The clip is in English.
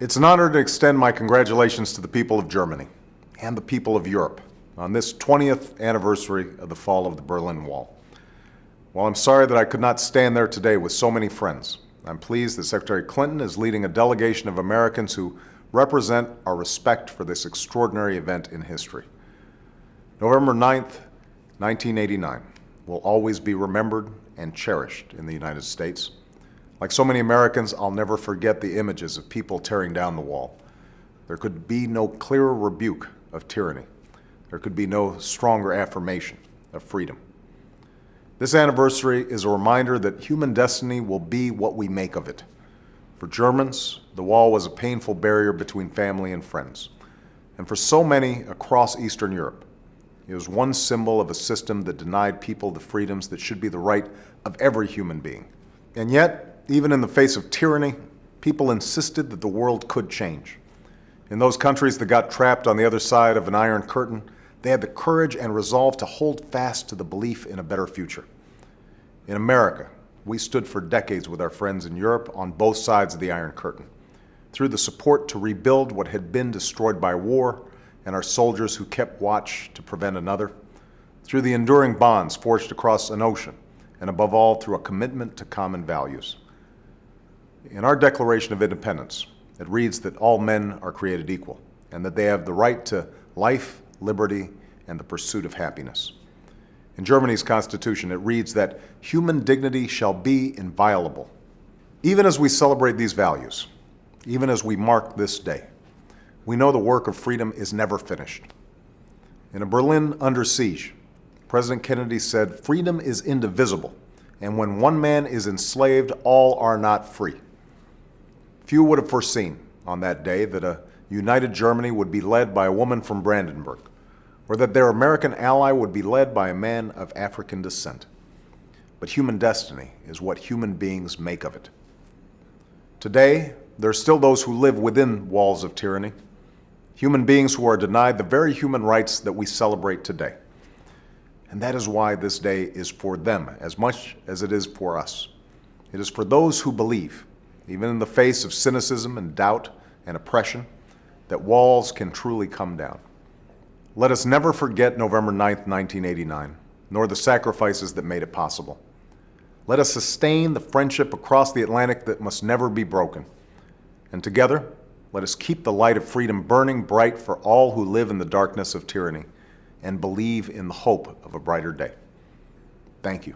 It's an honor to extend my congratulations to the people of Germany and the people of Europe on this 20th anniversary of the fall of the Berlin Wall. While I'm sorry that I could not stand there today with so many friends, I'm pleased that Secretary Clinton is leading a delegation of Americans who represent our respect for this extraordinary event in history. November 9th, 1989 will always be remembered and cherished in the United States. Like so many Americans, I'll never forget the images of people tearing down the wall. There could be no clearer rebuke of tyranny. There could be no stronger affirmation of freedom. This anniversary is a reminder that human destiny will be what we make of it. For Germans, the wall was a painful barrier between family and friends. And for so many across Eastern Europe, it was one symbol of a system that denied people the freedoms that should be the right of every human being. And yet, even in the face of tyranny, people insisted that the world could change. In those countries that got trapped on the other side of an iron curtain, they had the courage and resolve to hold fast to the belief in a better future. In America, we stood for decades with our friends in Europe on both sides of the Iron Curtain, through the support to rebuild what had been destroyed by war and our soldiers who kept watch to prevent another, through the enduring bonds forged across an ocean, and above all, through a commitment to common values. In our Declaration of Independence, it reads that all men are created equal and that they have the right to life, liberty, and the pursuit of happiness. In Germany's Constitution, it reads that human dignity shall be inviolable. Even as we celebrate these values, even as we mark this day, we know the work of freedom is never finished. In a Berlin under siege, President Kennedy said, "Freedom is indivisible, and when one man is enslaved, all are not free." Few would have foreseen on that day that a united Germany would be led by a woman from Brandenburg, or that their American ally would be led by a man of African descent. But human destiny is what human beings make of it. Today, there are still those who live within walls of tyranny, human beings who are denied the very human rights that we celebrate today. And that is why this day is for them as much as it is for us. It is for those who believe, even in the face of cynicism and doubt and oppression, that walls can truly come down. Let us never forget November 9th, 1989, nor the sacrifices that made it possible. Let us sustain the friendship across the Atlantic that must never be broken. And together, let us keep the light of freedom burning bright for all who live in the darkness of tyranny and believe in the hope of a brighter day. Thank you.